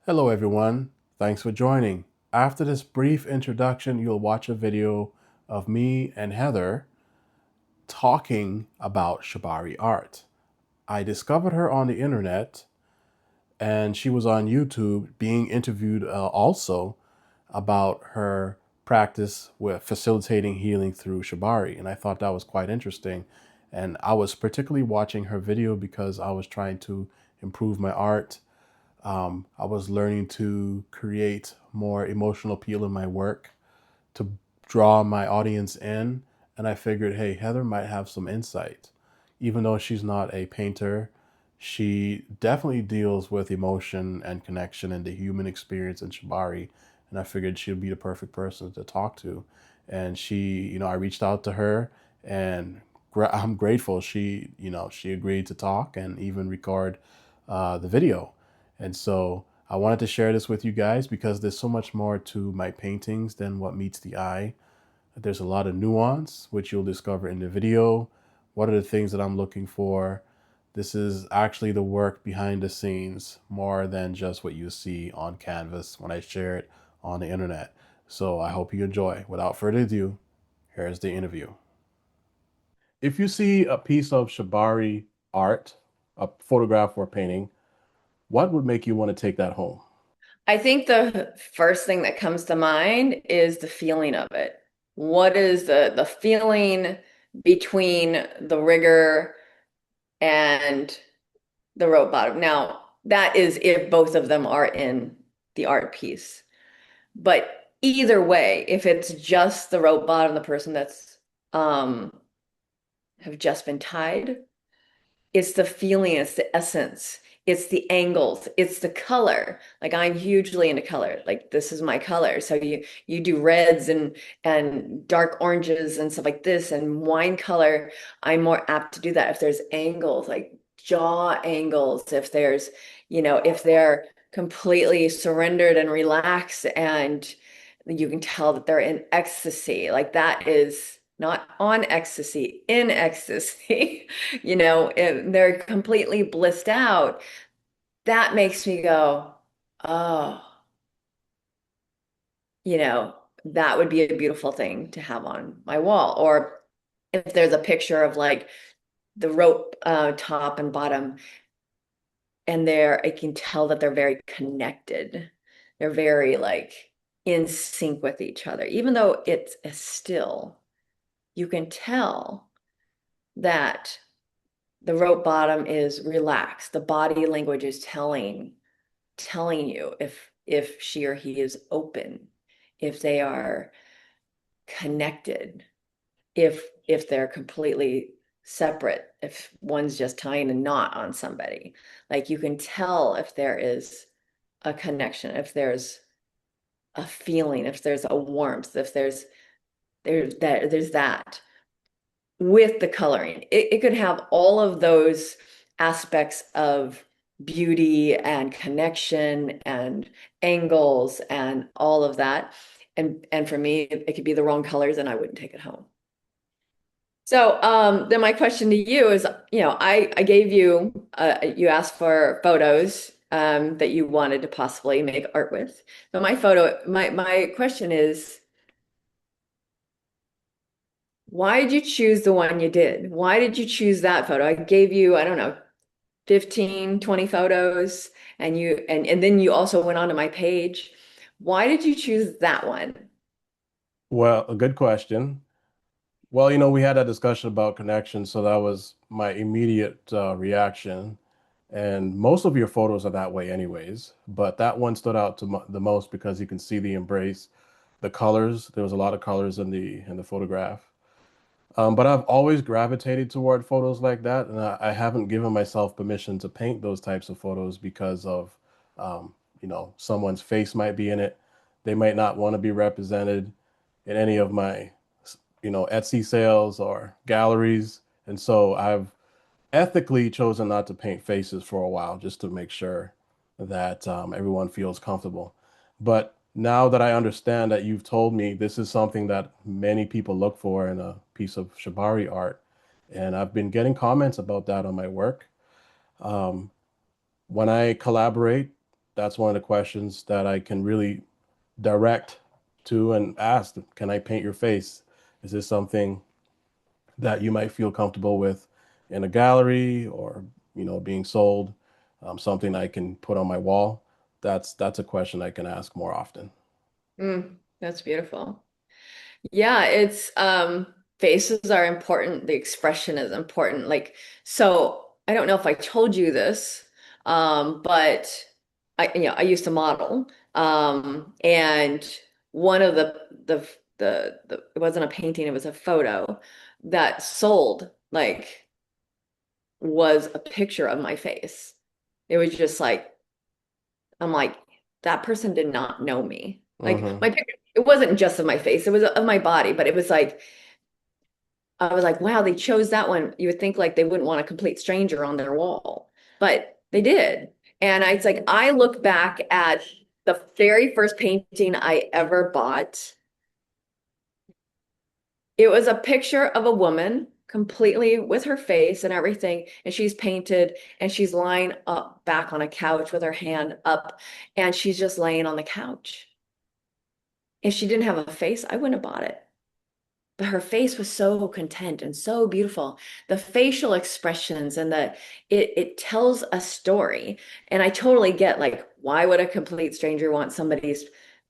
Hello everyone, thanks for joining. After this brief introduction, you'll watch a video of me and Heather talking about shibari art. I discovered her on the internet and she was on YouTube being interviewed also about her practice with facilitating healing through shibari. And I thought that was quite interesting. And I was particularly watching her video because I was trying to improve my art. I was learning to create more emotional appeal in my work to draw my audience in. And I figured, hey, Heather might have some insight. Even though she's not a painter, she definitely deals with emotion and connection and the human experience in Shibari. And I figured she'd be the perfect person to talk to. And I reached out to her and I'm grateful she agreed to talk and even record the video. And so I wanted to share this with you guys because there's so much more to my paintings than what meets the eye. There's a lot of nuance, which you'll discover in the video. What are the things that I'm looking for? This is actually the work behind the scenes more than just what you see on canvas when I share it on the internet. So I hope you enjoy. Without further ado, here's the interview. If you see a piece of shibari art, a photograph or painting, what would make you want to take that home? I think the first thing that comes to mind is the feeling of it. What is the feeling between the rigger and the rope bottom? Now, that is if both of them are in the art piece. But either way, if it's just the rope bottom, the person that's um have just been tied, it's the feeling, it's the essence, it's the angles, it's the color. Like I'm hugely into color. Like this is my color. So you do reds and dark oranges and stuff like this and wine color. I'm more apt to do that if there's angles, like jaw angles, if they're completely surrendered and relaxed and you can tell that they're in ecstasy. Like that is not on ecstasy, in ecstasy. They're completely blissed out. That makes me go, oh, that would be a beautiful thing to have on my wall. Or if there's a picture of like the rope top and bottom, and I can tell that they're very connected. They're very like in sync with each other. Even though it's a still, you can tell that the rope bottom is relaxed. The body language is telling you if she or he is open, if they are connected, if they're completely separate, if one's just tying a knot on somebody. Like you can tell if there is a connection, if there's a feeling, if there's a warmth, if there's that with the coloring. It could have all of those aspects of beauty and connection and angles and all of that. And for me, it could be the wrong colors and I wouldn't take it home. So then my question to you is, I gave you, you asked for photos that you wanted to possibly make art with. But my question is, why did you choose the one you did? Why did you choose that photo? I gave you, I don't know, 15, 20 photos, and then you also went onto my page. Why did you choose that one? Well, a good question. Well, we had that discussion about connection, so that was my immediate reaction. And most of your photos are that way anyways, but that one stood out to the most because you can see the embrace, the colors. There was a lot of colors in the photograph. But I've always gravitated toward photos like that, and I haven't given myself permission to paint those types of photos because of, someone's face might be in it. They might not want to be represented in any of my, Etsy sales or galleries. And so I've ethically chosen not to paint faces for a while just to make sure that everyone feels comfortable. But now that I understand that you've told me this is something that many people look for in a piece of shibari art, and I've been getting comments about that on my work. Um, when I collaborate, that's one of the questions that I can really direct to and ask, can I paint your face? Is this something that you might feel comfortable with in a gallery or, being sold, something I can put on my wall? That's a question I can ask more often. That's beautiful. Yeah, it's faces are important. The expression is important. Like, so I don't know if I told you this, but I used to model. And one of the it wasn't a painting, it was a photo that sold, like, was a picture of my face. It was just like, I'm like, that person did not know me. Like Hmm. my picture, it wasn't just of my face, it was of my body, but it was like, I was like, wow, they chose that one. You would think like they wouldn't want a complete stranger on their wall, but they did. And it's like, I look back at the very first painting I ever bought. It was a picture of a woman completely with her face and everything, and she's painted and she's lying up back on a couch with her hand up, and she's just laying on the couch. If she didn't have a face, I wouldn't have bought it. But her face was so content and so beautiful. The facial expressions and it tells a story. And I totally get, like, why would a complete stranger want somebody's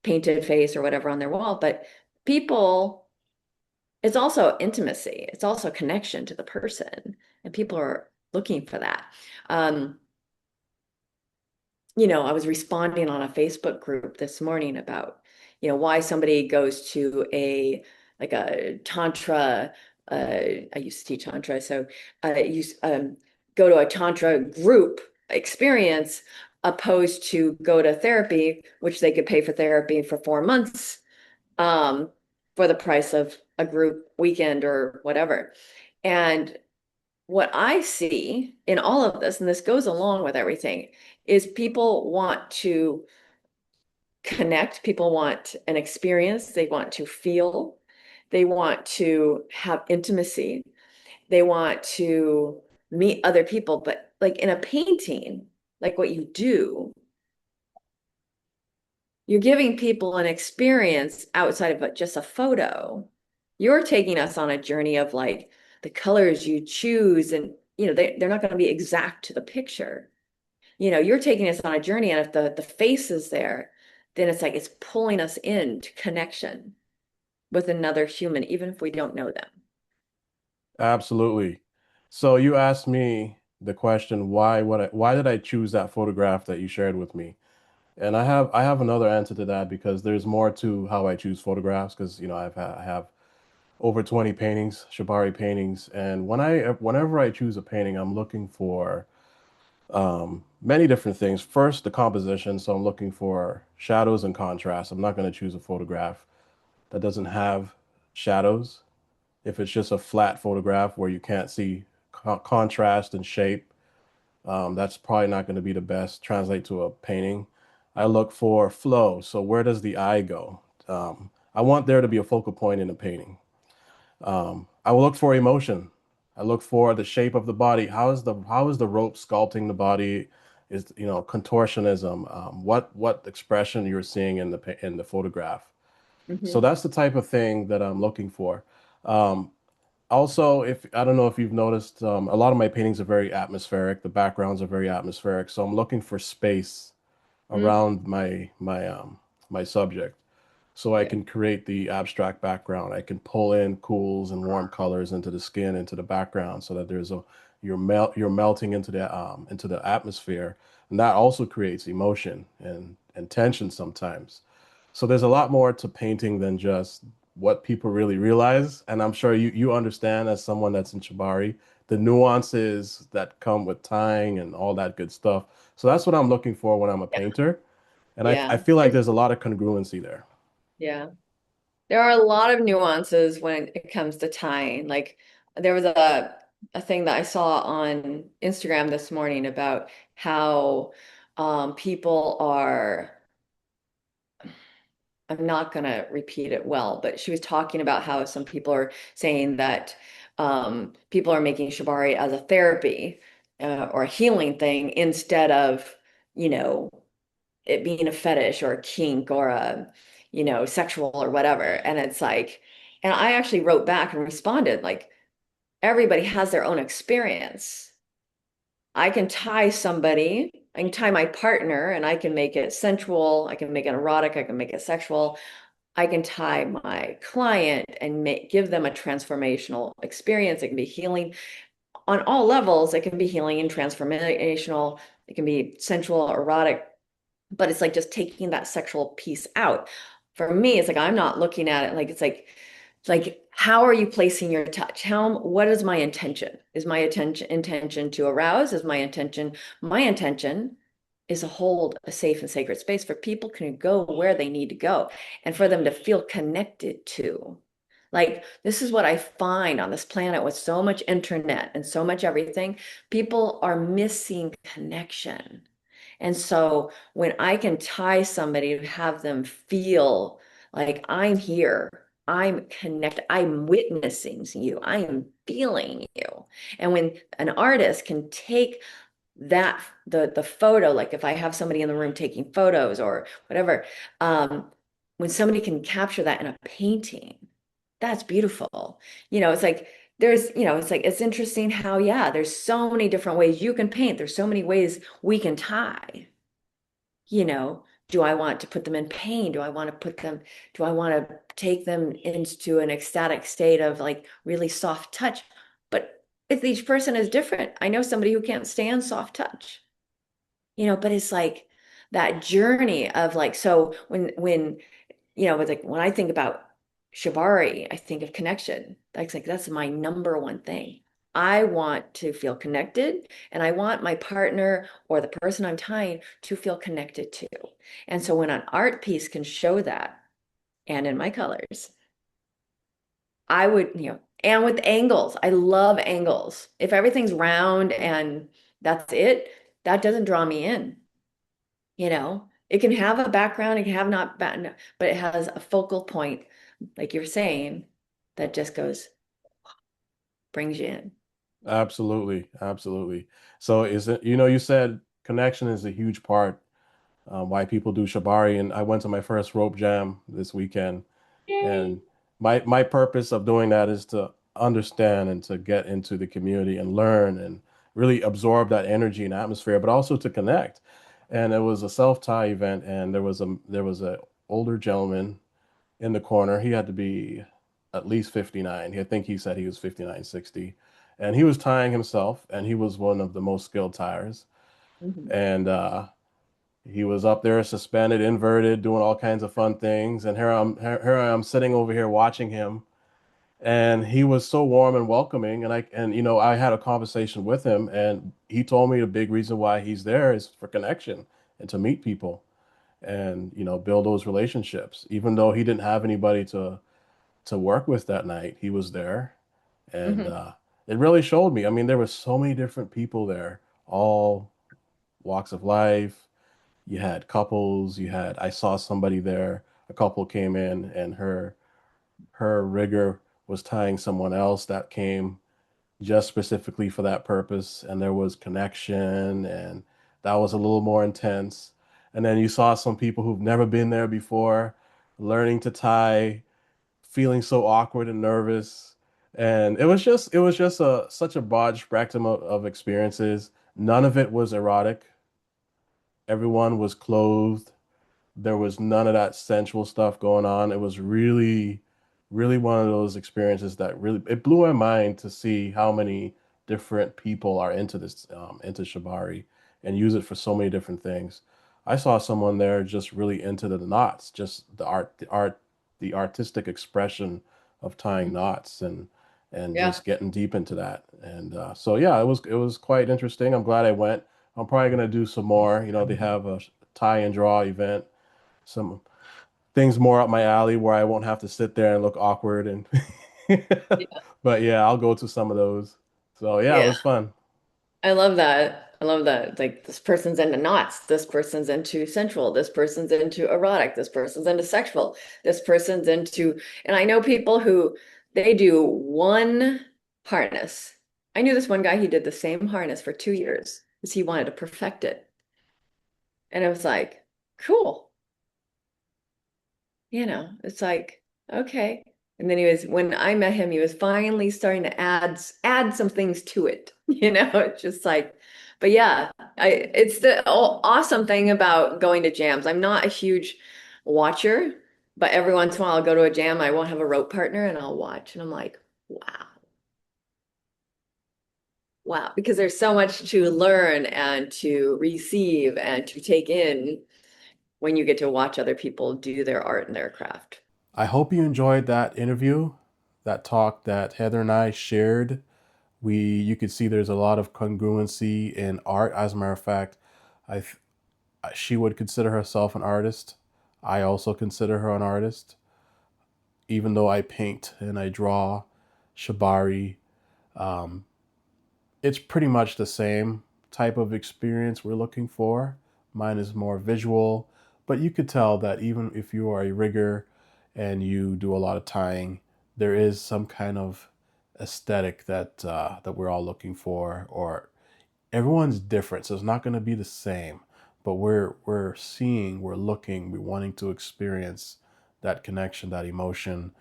painted face or whatever on their wall? But people, it's also intimacy. It's also connection to the person. And people are looking for that. Um, I was responding on a Facebook group this morning about, why somebody goes to a tantra. I used to teach tantra, so go to a tantra group experience opposed to go to therapy, which they could pay for therapy for 4 months, um, for the price of a group weekend or whatever. And what I see in all of this, and this goes along with everything, is people want to connect, people want an experience, they want to feel, they want to have intimacy, they want to meet other people. But like in a painting, like what you do, you're giving people an experience outside of just a photo. You're taking us on a journey of like the colors you choose, and they're not going to be exact to the picture. You're taking us on a journey, and if the face is there, then it's like it's pulling us into connection with another human, even if we don't know them. Absolutely. So you asked me the question, why did I choose that photograph that you shared with me? And I have another answer to that because there's more to how I choose photographs because I have over 20 paintings, shibari paintings, and whenever I choose a painting, I'm looking for many different things. First, the composition, so I'm looking for shadows and contrast. I'm not going to choose a photograph that doesn't have shadows. If it's just a flat photograph where you can't see contrast and shape, that's probably not going to be the best translate to a painting. I look for flow. So where does the eye go? I want there to be a focal point in a painting. I will look for emotion. I look for the shape of the body. How is the rope sculpting the body? Is contortionism? What expression you're seeing in the photograph? So Hmm. that's the type of thing that I'm looking for. Um, Also, if I don't know if you've noticed, a lot of my paintings are very atmospheric. The backgrounds are very atmospheric, so I'm looking for space Mm. around my subject, so I Yeah. can create the abstract background. I can pull in cools and warm colors into the skin, into the background, so that you're melting into the atmosphere, and that also creates emotion and tension sometimes. So there's a lot more to painting than just what people really realize. And I'm sure you understand as someone that's in Shibari, the nuances that come with tying and all that good stuff. So that's what I'm looking for when I'm a painter. And I Yeah. feel like there's a lot of congruency there. Yeah. There are a lot of nuances when it comes to tying. Like there was a thing that I saw on Instagram this morning about how people are, I'm not going to repeat it well, but she was talking about how some people are saying that people are making shibari as a therapy or a healing thing instead of, you know, it being a fetish or a kink or a, sexual or whatever. And it's like, and I actually wrote back and responded like, everybody has their own experience. I can tie my partner and I can make it sensual, I can make it erotic, I can make it sexual. I can tie my client and give them a transformational experience. It can be healing on all levels. It can be healing and transformational. It can be sensual, erotic, but it's like just taking that sexual piece out. For me, it's like I'm not looking at it like it's like how are you placing your touch? What is my intention? Is my intention to arouse? Is my intention is to hold a safe and sacred space for people can go where they need to go and for them to feel connected to. Like this is what I find on this planet with so much internet and so much everything. People are missing connection. And so when I can tie somebody to have them feel like I'm here, I'm connected, I'm witnessing you, I am feeling you. And when an artist can take that the photo, like if I have somebody in the room taking photos or whatever, when somebody can capture that in a painting, that's beautiful. It's like it's like it's interesting how, yeah, there's so many different ways you can paint. There's so many ways we can tie. Do I want to put them in pain? Do I want to take them into an ecstatic state of like really soft touch? But if each person is different, I know somebody who can't stand soft touch, but it's like that journey of like, so with like when I think about shibari, I think of connection. That's my number one thing. I want to feel connected, and I want my partner or the person I'm tying to feel connected to. And so when an art piece can show that, and in my colors, I would, and with angles, I love angles. If everything's round and that's it, that doesn't draw me in. It can have a background, it can have not back, but it has a focal point, like you're saying, that just brings you in. Absolutely, absolutely. So is it, you said connection is a huge part why people do shibari, and I went to my first rope jam this weekend, Yay. and my purpose of doing that is to understand and to get into the community and learn and really absorb that energy and atmosphere, but also to connect. And it was a self-tie event, and there was a older gentleman in the corner. He had to be at least 59. I think he said he was 59, 60. And he was tying himself, and he was one of the most skilled tiers. Mhm. And he was up there suspended, inverted, doing all kinds of fun things. And here I am sitting over here watching him. And he was so warm and welcoming. And I had a conversation with him, and he told me the big reason why he's there is for connection and to meet people and build those relationships. Even though he didn't have anybody to work with that night, he was there, and Mhm. it really showed me. I mean, there were so many different people there, all walks of life. You had couples. I saw somebody there. A couple came in, and her rigger was tying someone else that came just specifically for that purpose, and there was connection, and that was a little more intense. And then you saw some people who've never been there before, learning to tie, feeling so awkward and nervous. And it was just such a broad spectrum of experiences. None of it was erotic. Everyone was clothed. There was none of that sensual stuff going on. It was really, really one of those experiences that really it blew my mind to see how many different people are into into shibari and use it for so many different things. I saw someone there just really into the knots, just the artistic expression of tying knots and Yeah. just getting deep into that. And so yeah, it was quite interesting. I'm glad I went. I'm probably gonna do some more. They have a tie and draw event, some things more up my alley where I won't have to sit there and look awkward and Yeah. but yeah, I'll go to some of those. So yeah, it Yeah. was fun. I love that. I love that. Like this person's into knots, this person's into sensual, this person's into erotic, this person's into sexual, this person's into, and I know people who they do one harness. I knew this one guy, he did the same harness for 2 years because he wanted to perfect it. And it was like, cool. It's like, okay. And then when I met him, he was finally starting to add some things to it. It's just like, but yeah, it's the awesome thing about going to jams. I'm not a huge watcher, but every once in a while I'll go to a jam. I won't have a rope partner and I'll watch. And I'm like, wow, wow, because there's so much to learn and to receive and to take in when you get to watch other people do their art and their craft. I hope you enjoyed that interview, that talk that Heather and I shared. You could see there's a lot of congruency in art. As a matter of fact, I she would consider herself an artist. I also consider her an artist, even though I paint and I draw shibari. Um, it's pretty much the same type of experience we're looking for. Mine is more visual, but you could tell that even if you are a rigger and you do a lot of tying, there is some kind of aesthetic that we're all looking for, or everyone's different, so it's not going to be the same. But we're looking, we're wanting to experience that connection, that emotion.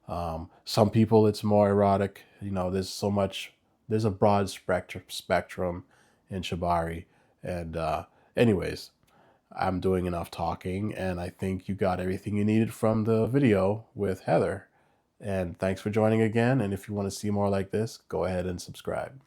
Some people it's more erotic. There's a broad spectrum in shibari. And anyways, I'm doing enough talking, and I think you got everything you needed from the video with Heather. And thanks for joining again. And if you want to see more like this, go ahead and subscribe.